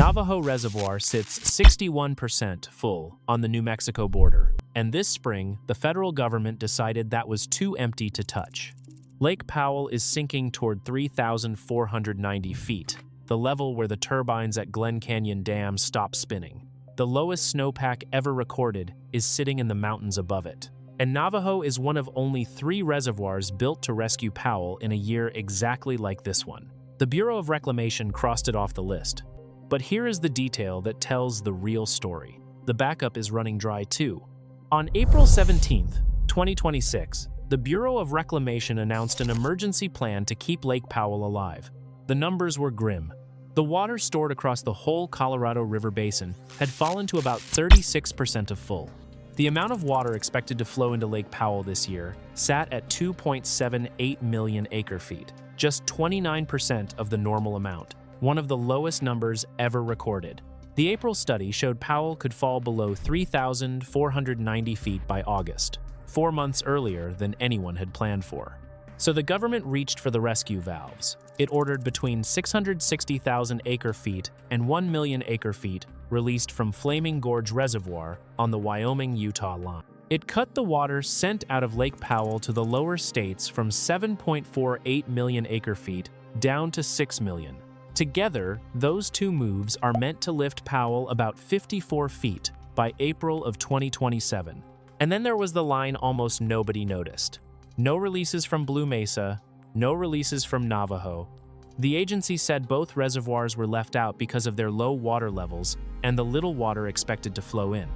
Navajo Reservoir sits 61% full on the New Mexico border, and this spring, the federal government decided that was too empty to touch. Lake Powell is sinking toward 3,490 feet, the level where the turbines at Glen Canyon Dam stop spinning. The lowest snowpack ever recorded is sitting in the mountains above it. And Navajo is one of only 3 reservoirs built to rescue Powell in a year exactly like this one. The Bureau of Reclamation crossed it off the list. But here is the detail that tells the real story. The backup is running dry too. On April 17, 2026, the Bureau of Reclamation announced an emergency plan to keep Lake Powell alive. The numbers were grim. The water stored across the whole Colorado River basin had fallen to about 36% of full. The amount of water expected to flow into Lake Powell this year sat at 2.78 million acre-feet, just 29% of the normal amount, one of the lowest numbers ever recorded. The April study showed Powell could fall below 3,490 feet by August, 4 months earlier than anyone had planned for. So the government reached for the rescue valves. It ordered between 660,000 acre-feet and 1 million acre-feet released from Flaming Gorge Reservoir on the Wyoming-Utah line. It cut the water sent out of Lake Powell to the lower states from 7.48 million acre-feet down to 6 million. Together, those two moves are meant to lift Powell about 54 feet by April of 2027. And then there was the line almost nobody noticed. No releases from Blue Mesa, no releases from Navajo. The agency said both reservoirs were left out because of their low water levels and the little water expected to flow in.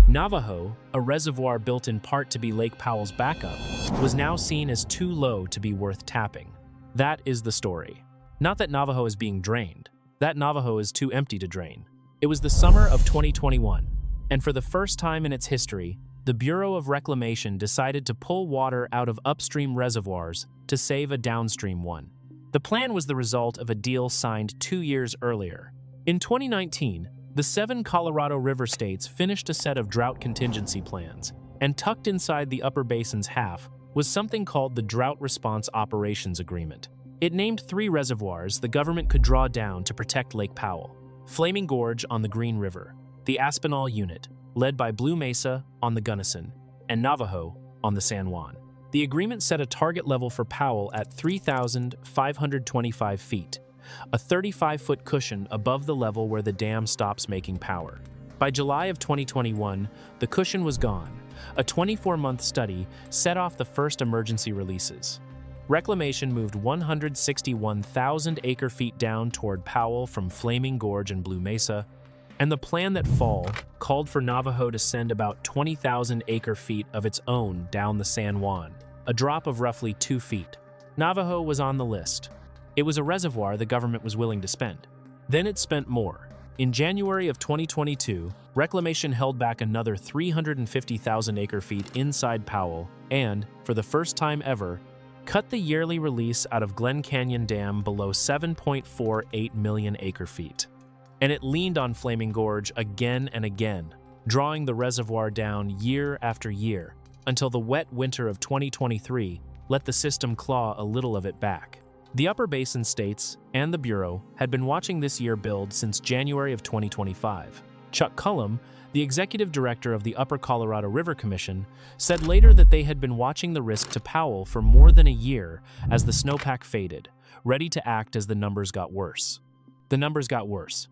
Navajo, a reservoir built in part to be Lake Powell's backup, was now seen as too low to be worth tapping. That is the story. Not that Navajo is being drained. That Navajo is too empty to drain. It was the summer of 2021, and for the first time in its history, the Bureau of Reclamation decided to pull water out of upstream reservoirs to save a downstream one. The plan was the result of a deal signed 2 years earlier. In 2019, the 7 Colorado River states finished a set of drought contingency plans, and tucked inside the upper basin's half was something called the Drought Response Operations Agreement. It named 3 reservoirs the government could draw down to protect Lake Powell: Flaming Gorge on the Green River, the Aspinall Unit, led by Blue Mesa on the Gunnison, and Navajo on the San Juan. The agreement set a target level for Powell at 3,525 feet, a 35-foot cushion above the level where the dam stops making power. By July of 2021, the cushion was gone. A 24-month study set off the first emergency releases. Reclamation moved 161,000 acre-feet down toward Powell from Flaming Gorge and Blue Mesa, and the plan that fall called for Navajo to send about 20,000 acre-feet of its own down the San Juan, a drop of roughly 2 feet. Navajo was on the list. It was a reservoir the government was willing to spend. Then it spent more. In January of 2022, Reclamation held back another 350,000 acre-feet inside Powell and, for the first time ever, cut the yearly release out of Glen Canyon Dam below 7.48 million acre-feet. And it leaned on Flaming Gorge again and again, drawing the reservoir down year after year, until the wet winter of 2023 let the system claw a little of it back. The Upper Basin states and the Bureau had been watching this year build since January of 2025. Chuck Cullum, the executive director of the Upper Colorado River Commission, said later that they had been watching the risk to Powell for more than a year as the snowpack faded, ready to act as the numbers got worse. The numbers got worse.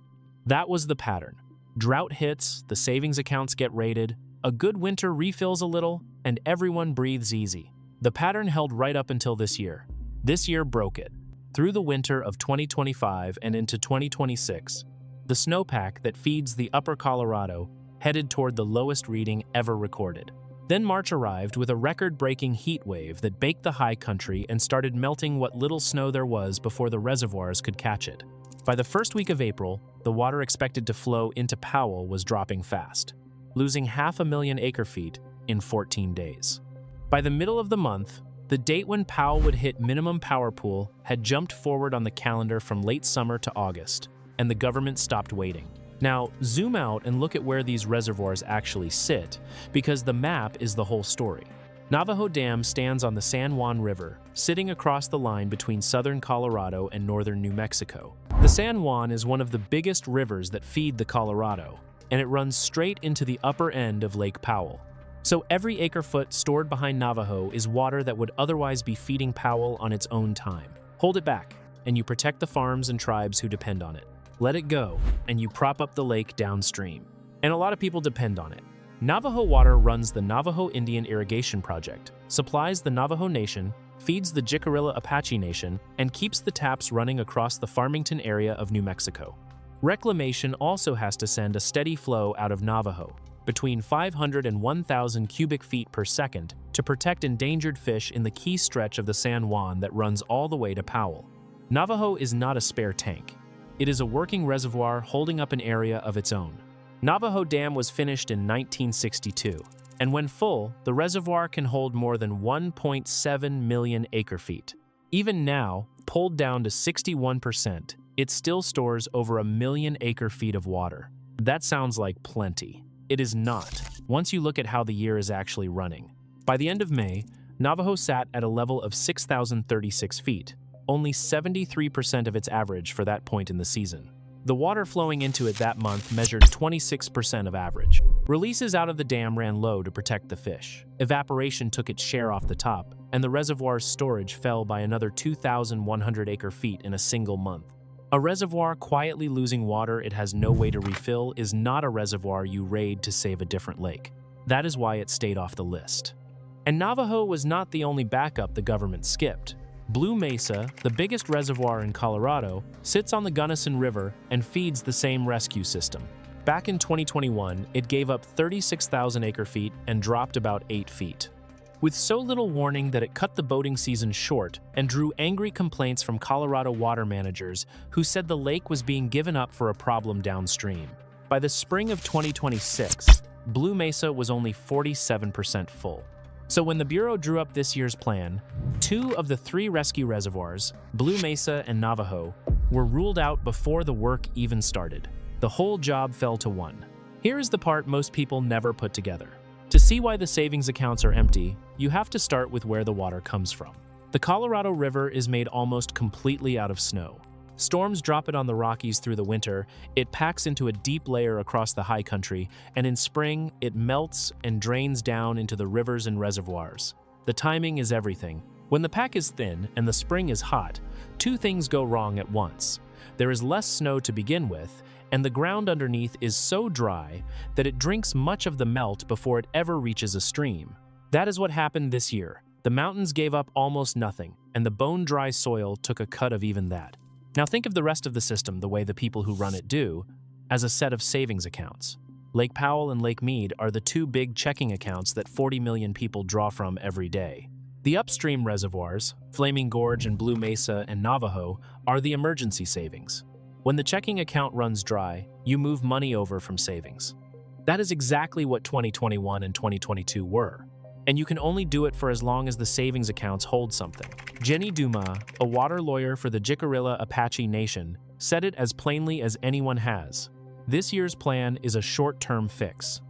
That was the pattern. Drought hits, the savings accounts get raided, a good winter refills a little, and everyone breathes easy. The pattern held right up until this year. This year broke it. Through the winter of 2025 and into 2026, the snowpack that feeds the Upper Colorado headed toward the lowest reading ever recorded. Then March arrived with a record-breaking heat wave that baked the high country and started melting what little snow there was before the reservoirs could catch it. By the first week of April, the water expected to flow into Powell was dropping fast, losing 500,000 acre-feet in 14 days. By the middle of the month, the date when Powell would hit minimum power pool had jumped forward on the calendar from late summer to August, and the government stopped waiting. Now, zoom out and look at where these reservoirs actually sit, because the map is the whole story. Navajo Dam stands on the San Juan River, sitting across the line between southern Colorado and northern New Mexico. The San Juan is one of the biggest rivers that feed the Colorado, and it runs straight into the upper end of Lake Powell. So every acre-foot stored behind Navajo is water that would otherwise be feeding Powell on its own time. Hold it back, and you protect the farms and tribes who depend on it. Let it go, and you prop up the lake downstream. And a lot of people depend on it. Navajo Water runs the Navajo Indian Irrigation Project, supplies the Navajo Nation, feeds the Jicarilla Apache Nation, and keeps the taps running across the Farmington area of New Mexico. Reclamation also has to send a steady flow out of Navajo, between 500 and 1,000 cubic feet per second, to protect endangered fish in the key stretch of the San Juan that runs all the way to Powell. Navajo is not a spare tank. It is a working reservoir holding up an area of its own. Navajo Dam was finished in 1962, and when full, the reservoir can hold more than 1.7 million acre-feet. Even now, pulled down to 61%, it still stores over 1 million acre-feet of water. That sounds like plenty. It is not, once you look at how the year is actually running. By the end of May, Navajo sat at a level of 6,036 feet, only 73% of its average for that point in the season. The water flowing into it that month measured 26% of average. Releases out of the dam ran low to protect the fish. Evaporation took its share off the top, and the reservoir's storage fell by another 2,100 acre-feet in a single month. A reservoir quietly losing water it has no way to refill is not a reservoir you raid to save a different lake. That is why it stayed off the list. And Navajo was not the only backup the government skipped. Blue Mesa, the biggest reservoir in Colorado, sits on the Gunnison River and feeds the same rescue system. Back in 2021, it gave up 36,000 acre-feet and dropped about 8 feet. With so little warning that it cut the boating season short and drew angry complaints from Colorado water managers who said the lake was being given up for a problem downstream. By the spring of 2026, Blue Mesa was only 47% full. So when the Bureau drew up this year's plan, 2 of the 3 rescue reservoirs, Blue Mesa and Navajo, were ruled out before the work even started. The whole job fell to 1. Here is the part most people never put together. To see why the savings accounts are empty, you have to start with where the water comes from. The Colorado River is made almost completely out of snow. Storms drop it on the Rockies through the winter, it packs into a deep layer across the high country, and in spring, it melts and drains down into the rivers and reservoirs. The timing is everything. When the pack is thin and the spring is hot, 2 things go wrong at once. There is less snow to begin with, and the ground underneath is so dry that it drinks much of the melt before it ever reaches a stream. That is what happened this year. The mountains gave up almost nothing, and the bone-dry soil took a cut of even that. Now think of the rest of the system the way the people who run it do, as a set of savings accounts. Lake Powell and Lake Mead are the 2 big checking accounts that 40 million people draw from every day. The upstream reservoirs, Flaming Gorge and Blue Mesa and Navajo, are the emergency savings. When the checking account runs dry, you move money over from savings. That is exactly what 2021 and 2022 were. And you can only do it for as long as the savings accounts hold something. Jenny Dumas, a water lawyer for the Jicarilla Apache Nation, said it as plainly as anyone has. This year's plan is a short-term fix.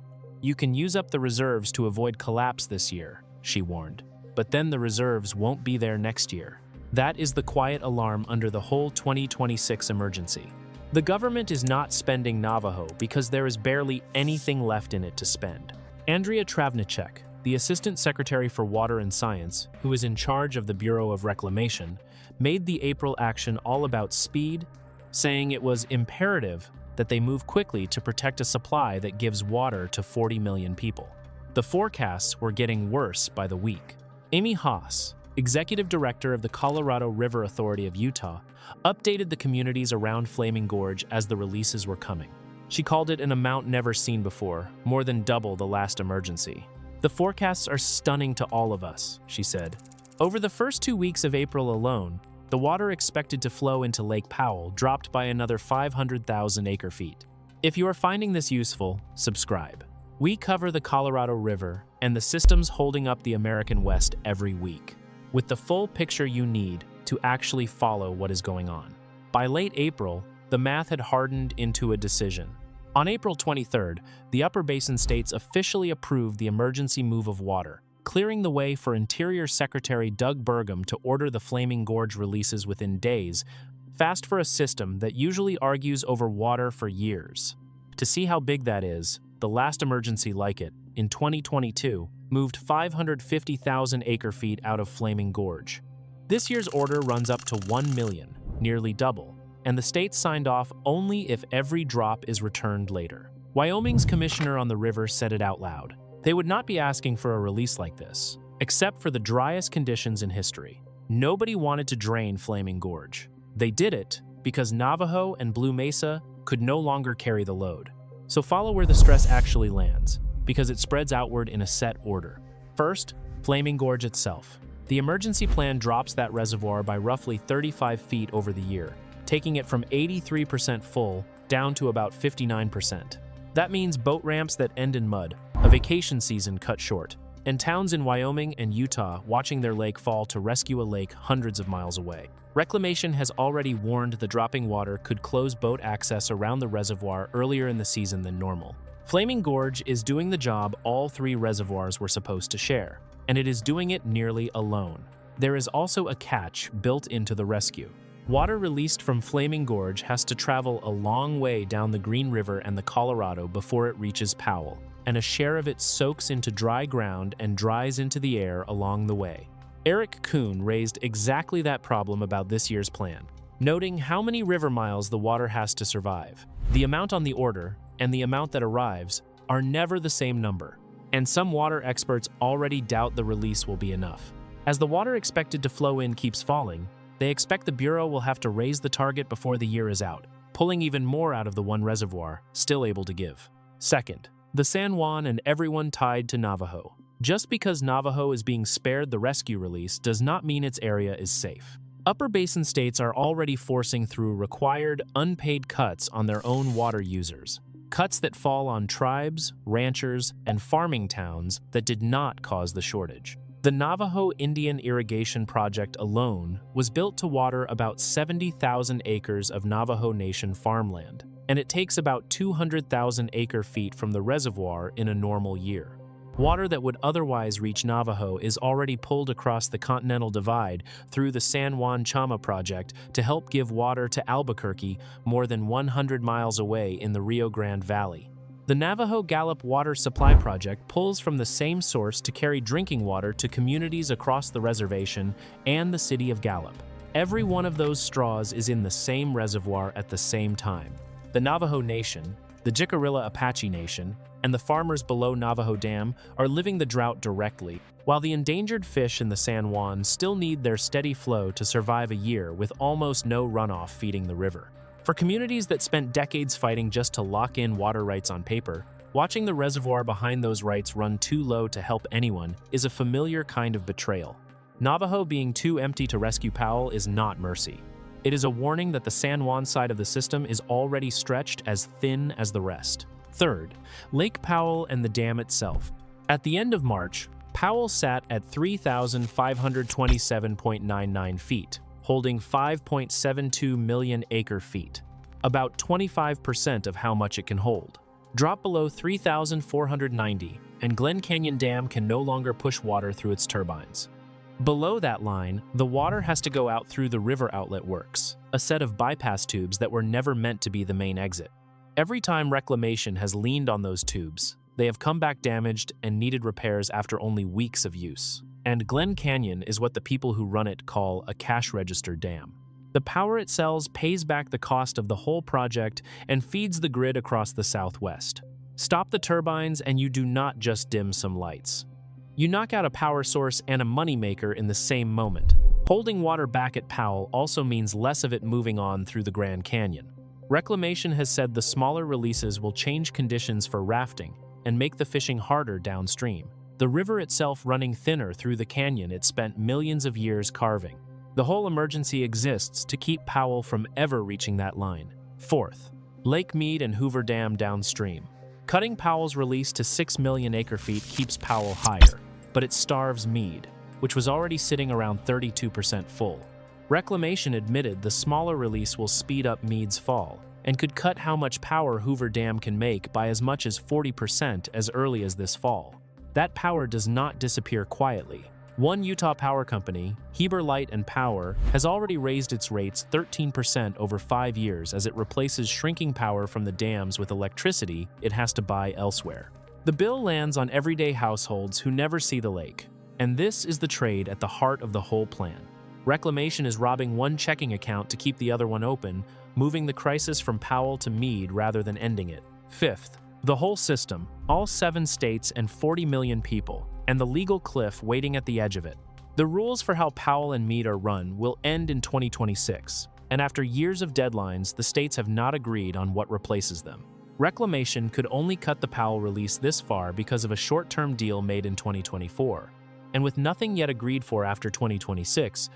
You can use up the reserves to avoid collapse this year, she warned. But then the reserves won't be there next year. That is the quiet alarm under the whole 2026 emergency. The government is not spending Navajo because there is barely anything left in it to spend. Andrea Travnicek, the Assistant Secretary for Water and Science, who is in charge of the Bureau of Reclamation, made the April action all about speed, saying it was imperative that they move quickly to protect a supply that gives water to 40 million people. The forecasts were getting worse by the week. Amy Haas, Executive Director of the Colorado River Authority of Utah, updated the communities around Flaming Gorge as the releases were coming. She called it an amount never seen before, more than double the last emergency. The forecasts are stunning to all of us, she said. Over the first 2 weeks of April alone, the water expected to flow into Lake Powell dropped by another 500,000 acre-feet. If you are finding this useful, subscribe. We cover the Colorado River and the systems holding up the American West every week, with the full picture you need to actually follow what is going on. By late April, the math had hardened into a decision. On April 23rd, the Upper Basin states officially approved the emergency move of water, clearing the way for Interior Secretary Doug Burgum to order the Flaming Gorge releases within days, fast for a system that usually argues over water for years. To see how big that is, the last emergency like it, in 2022, moved 550,000 acre-feet out of Flaming Gorge. This year's order runs up to 1 million, nearly double, and the state signed off only if every drop is returned later. Wyoming's commissioner on the river said it out loud. They would not be asking for a release like this, except for the driest conditions in history. Nobody wanted to drain Flaming Gorge. They did it because Navajo and Blue Mesa could no longer carry the load. So follow where the stress actually lands, because it spreads outward in a set order. First, Flaming Gorge itself. The emergency plan drops that reservoir by roughly 35 feet over the year, taking it from 83% full down to about 59%. That means boat ramps that end in mud, a vacation season cut short, and towns in Wyoming and Utah watching their lake fall to rescue a lake hundreds of miles away. Reclamation has already warned the dropping water could close boat access around the reservoir earlier in the season than normal. Flaming Gorge is doing the job all three reservoirs were supposed to share, and it is doing it nearly alone. There is also a catch built into the rescue. Water released from Flaming Gorge has to travel a long way down the Green River and the Colorado before it reaches Powell, and a share of it soaks into dry ground and dries into the air along the way. Eric Kuhn raised exactly that problem about this year's plan, noting how many river miles the water has to survive. The amount on the order and the amount that arrives are never the same number, and some water experts already doubt the release will be enough. As the water expected to flow in keeps falling, they expect the Bureau will have to raise the target before the year is out, pulling even more out of the one reservoir still able to give. Second, the San Juan and everyone tied to Navajo. Just because Navajo is being spared the rescue release does not mean its area is safe. Upper Basin states are already forcing through required, unpaid cuts on their own water users. Cuts that fall on tribes, ranchers, and farming towns that did not cause the shortage. The Navajo Indian Irrigation Project alone was built to water about 70,000 acres of Navajo Nation farmland, and it takes about 200,000 acre-feet from the reservoir in a normal year. Water that would otherwise reach Navajo is already pulled across the Continental Divide through the San Juan Chama Project to help give water to Albuquerque, more than 100 miles away in the Rio Grande Valley. The Navajo Gallup Water Supply Project pulls from the same source to carry drinking water to communities across the reservation and the city of Gallup. Every one of those straws is in the same reservoir at the same time. The Navajo Nation, the Jicarilla Apache Nation, and the farmers below Navajo Dam are living the drought directly, while the endangered fish in the San Juan still need their steady flow to survive a year with almost no runoff feeding the river. For communities that spent decades fighting just to lock in water rights on paper, watching the reservoir behind those rights run too low to help anyone is a familiar kind of betrayal. Navajo being too empty to rescue Powell is not mercy. It is a warning that the San Juan side of the system is already stretched as thin as the rest. Third, Lake Powell and the dam itself. At the end of March, Powell sat at 3,527.99 feet, holding 5.72 million acre-feet, about 25% of how much it can hold. Drop below 3,490, and Glen Canyon Dam can no longer push water through its turbines. Below that line, the water has to go out through the river outlet works, a set of bypass tubes that were never meant to be the main exit. Every time reclamation has leaned on those tubes, they have come back damaged and needed repairs after only weeks of use. And Glen Canyon is what the people who run it call a cash register dam. The power it sells pays back the cost of the whole project and feeds the grid across the Southwest. Stop the turbines and you do not just dim some lights. You knock out a power source and a moneymaker in the same moment. Holding water back at Powell also means less of it moving on through the Grand Canyon. Reclamation has said the smaller releases will change conditions for rafting and make the fishing harder downstream. The river itself running thinner through the canyon it spent millions of years carving. The whole emergency exists to keep Powell from ever reaching that line. Fourth, Lake Mead and Hoover Dam downstream. Cutting Powell's release to 6 million acre-feet keeps Powell higher, but it starves Mead, which was already sitting around 32% full. Reclamation admitted the smaller release will speed up Mead's fall and could cut how much power Hoover Dam can make by as much as 40% as early as this fall. that power does not disappear quietly. One Utah power company, Hoover Light and Power, has already raised its rates 13% over 5 years as it replaces shrinking power from the dams with electricity it has to buy elsewhere. The bill lands on everyday households who never see the lake. And this is the trade at the heart of the whole plan. Reclamation is robbing one checking account to keep the other one open, moving the crisis from Powell to Mead rather than ending it. Fifth, the whole system, all 7 states and 40 million people, and the legal cliff waiting at the edge of it. The rules for how Powell and Mead are run will end in 2026, and after years of deadlines, the states have not agreed on what replaces them. Reclamation could only cut the Powell release this far because of a short-term deal made in 2024. And with nothing yet agreed for after 2026,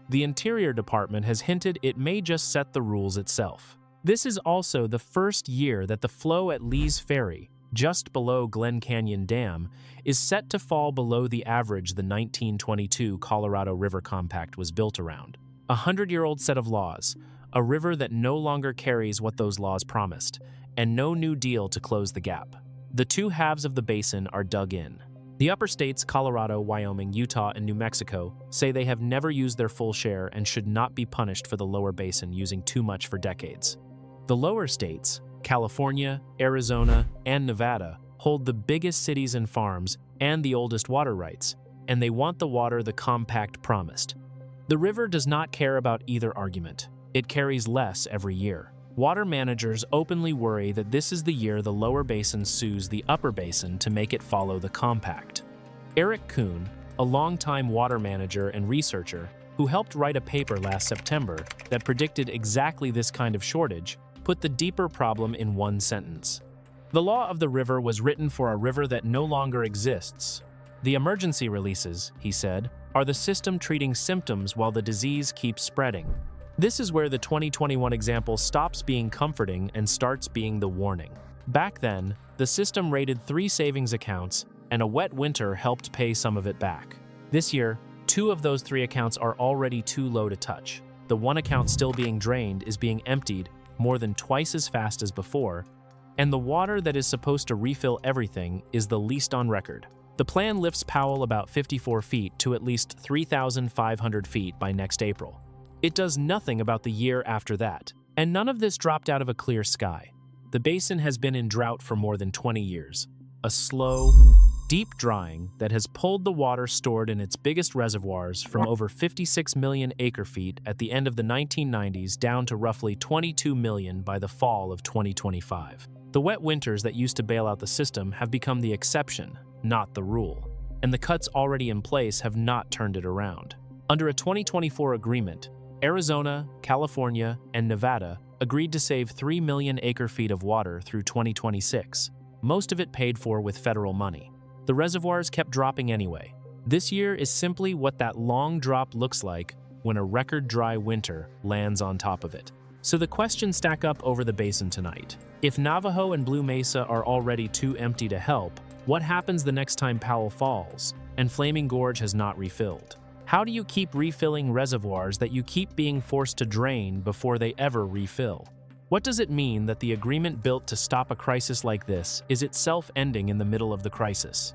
the Interior Department has hinted it may just set the rules itself. This is also the first year that the flow at Lee's Ferry, just below Glen Canyon Dam, is set to fall below the average the 1922 Colorado River Compact was built around. A 100-year-old set of laws, a river that no longer carries what those laws promised, and no new deal to close the gap. The two halves of the basin are dug in. The upper states, Colorado, Wyoming, Utah, and New Mexico, say they have never used their full share and should not be punished for the lower basin using too much for decades. The lower states, California, Arizona, and Nevada, hold the biggest cities and farms and the oldest water rights, and they want the water the compact promised. The river does not care about either argument. It carries less every year. Water managers openly worry that this is the year the lower basin sues the upper basin to make it follow the compact. Eric Kuhn, a longtime water manager and researcher who helped write a paper last September that predicted exactly this kind of shortage, put the deeper problem in one sentence. The law of the river was written for a river that no longer exists. The emergency releases, he said, are the system treating symptoms while the disease keeps spreading. This is where the 2021 example stops being comforting and starts being the warning. Back then, the system rated 3 savings accounts, and a wet winter helped pay some of it back. This year, 2 of those 3 accounts are already too low to touch. The one account still being drained is being emptied more than twice as fast as before, and the water that is supposed to refill everything is the least on record. The plan lifts Powell about 54 feet to at least 3,500 feet by next April. It does nothing about the year after that, and none of this dropped out of a clear sky. The basin has been in drought for more than 20 years. A slow, deep drying that has pulled the water stored in its biggest reservoirs from over 56 million acre-feet at the end of the 1990s down to roughly 22 million by the fall of 2025. The wet winters that used to bail out the system have become the exception, not the rule, and the cuts already in place have not turned it around. Under a 2024 agreement, Arizona, California, and Nevada agreed to save 3 million acre-feet of water through 2026, most of it paid for with federal money. The reservoirs kept dropping anyway. This year is simply what that long drop looks like when a record dry winter lands on top of it. So the questions stack up over the basin tonight. If Navajo and Blue Mesa are already too empty to help, what happens the next time Powell falls and Flaming Gorge has not refilled? How do you keep refilling reservoirs that you keep being forced to drain before they ever refill? What does it mean that the agreement built to stop a crisis like this is itself ending in the middle of the crisis?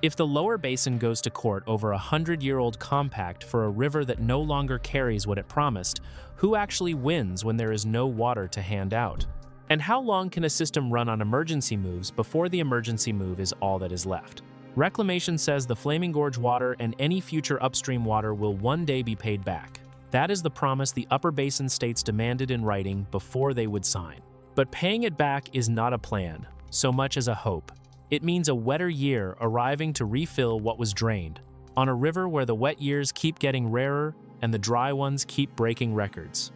If the lower basin goes to court over a 100-year-old compact for a river that no longer carries what it promised, who actually wins when there is no water to hand out? And how long can a system run on emergency moves before the emergency move is all that is left? Reclamation says the Flaming Gorge water and any future upstream water will one day be paid back. That is the promise the upper basin states demanded in writing before they would sign. But paying it back is not a plan, so much as a hope. It means a wetter year arriving to refill what was drained, on a river where the wet years keep getting rarer and the dry ones keep breaking records.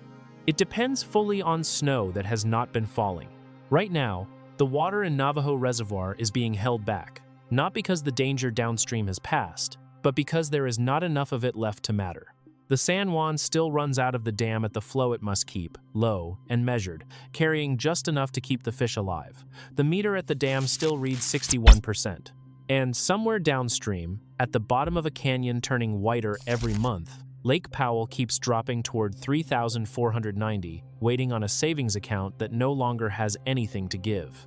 It depends fully on snow that has not been falling. Right now, the water in Navajo Reservoir is being held back. Not because the danger downstream has passed, but because there is not enough of it left to matter. The San Juan still runs out of the dam at the flow it must keep, low and measured, carrying just enough to keep the fish alive. The meter at the dam still reads 61%. And somewhere downstream, at the bottom of a canyon turning whiter every month, Lake Powell keeps dropping toward 3,490, waiting on a savings account that no longer has anything to give.